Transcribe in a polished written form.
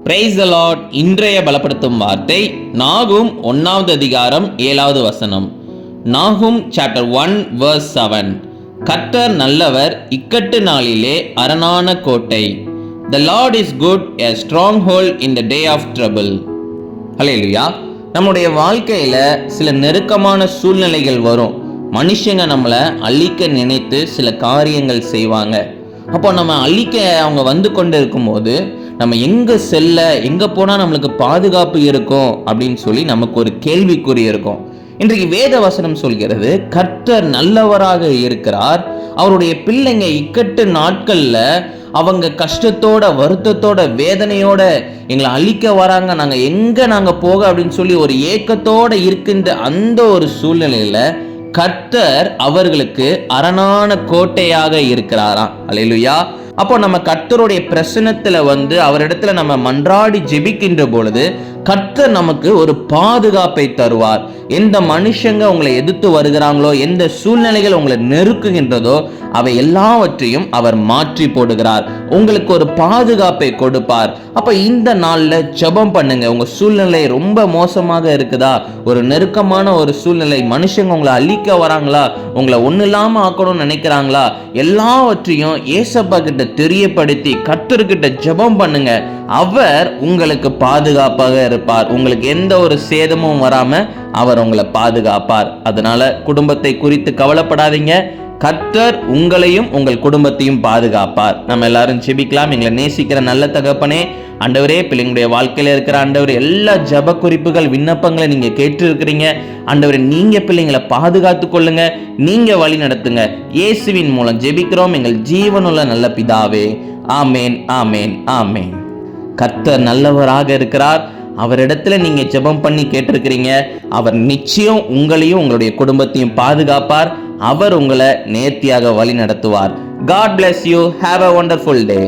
Praise the Lord. இன்றைய பலப்படுத்தும் வார்த்தை நாகும் 1வது அதிகாரம் 7வது வசனம். நாகும் சாப்டர் 1 verse 7. கர்த்தர் நல்லவர், இக்கட்டு நாளிலே அரணான கோட்டை. The Lord is good, a stronghold in the day of trouble. ஹல்லேலூயா. நம்முடைய வாழ்க்கையில சில நெருக்கமான சூழ்நிலைகள் வரும். மனுஷங்க நம்மளை அழிக்க நினைத்து சில காரியங்கள் செய்வாங்க. அப்போ நம்ம அழிக்க அவங்க வந்து கொண்டு இருக்கும்போது நம்ம எங்கே செல்ல, எங்கே போனால் நம்மளுக்கு பாதுகாப்பு இருக்கும் அப்படின்னு சொல்லி நமக்கு ஒரு கேள்விக்குறி இருக்கும். இன்றைக்கு வேத வசனம் சொல்கிறது, கர்த்தர் நல்லவராக இருக்கிறார். அவருடைய பிள்ளைங்க இக்கட்டு நாட்களில் அவங்க கஷ்டத்தோட, வருத்தத்தோட, வேதனையோட எங்களை அழிக்க வராங்க, நாங்கள் போக அப்படின்னு சொல்லி ஒரு ஏக்கத்தோட இருக்கின்ற அந்த ஒரு சூழ்நிலையில கர்த்தர் அவர்களுக்கு அரணான கோட்டையாக இருக்கிறாராம். அல்லேலூயா. அப்போ நம்ம கர்த்தருடைய பிரசன்னத்துல அவரிடத்துல நம்ம மன்றாடி ஜெபிக்கின்ற பொழுது கர்த்தர் நமக்கு ஒரு பாதுகாப்பை தருவார். எந்த மனுஷங்க உங்களை எதிர்த்து வருகிறாங்களோ, எந்த சூழ்நிலைகள் உங்களை நெருக்குகின்றதோ அவை எல்லாவற்றையும் அவர் மாற்றி போடுகிறார். உங்களுக்கு ஒரு பாதுகாப்பை கொடுப்பார். அப்ப இந்த நாள்ல ஜெபம் பண்ணுங்க. உங்க சூழ்நிலை ரொம்ப மோசமாக இருக்குதா, ஒரு நெருக்கமான ஒரு சூழ்நிலை, மனுஷங்க உங்களை அழிக்க வராங்களா, உங்களை ஒண்ணு இல்லாம ஆக்கணும்னு நினைக்கிறாங்களா, எல்லாவற்றையும் ஏசப்பா கிட்ட தெரியப்படுத்தி கர்த்தர்கிட்ட ஜெபம் பண்ணுங்க. அவர் உங்களுக்கு பாதுகாப்பாக இருப்பார். உங்களுக்கு எந்த ஒரு சேதமும் வராம அவர் உங்களை பாதுகாப்பார். அதனால குடும்பத்தை குறித்து கவலைப்படாதீங்க. கர்த்தர் உங்களையும் உங்கள் குடும்பத்தையும் பாதுகாப்பார். நம்ம எல்லாரும் ஜெபிக்கலாம். எங்களை நேசிக்கிற நல்ல தகப்பனே, ஆண்டவரே, பிள்ளைங்களுடைய வாழ்க்கையில இருக்கிற ஆண்டவர் எல்லா ஜெப குறிப்புகள், விண்ணப்பங்களை நீங்க கேட்டு இருக்கிறீங்க. ஆண்டவரே, நீங்க பிள்ளைங்களை பாதுகாத்து கொள்ளுங்க, நீங்க வழி நடத்துங்க. இயேசுவின் மூலம் ஜெபிக்கிறோம் எங்கள் ஜீவனுள்ள நல்ல பிதாவே. ஆமேன், ஆமேன், ஆமேன். கர்த்தர் நல்லவராக இருக்கிறார். அவரிடத்துல நீங்க ஜெபம் பண்ணி கேட்டிருக்கிறீங்க. அவர் நிச்சயம் உங்களையும் உங்களுடைய குடும்பத்தையும் பாதுகாப்பார். அவர் உங்களை நேர்த்தியாக வழி நடத்துவார். God bless you. Have a wonderful day.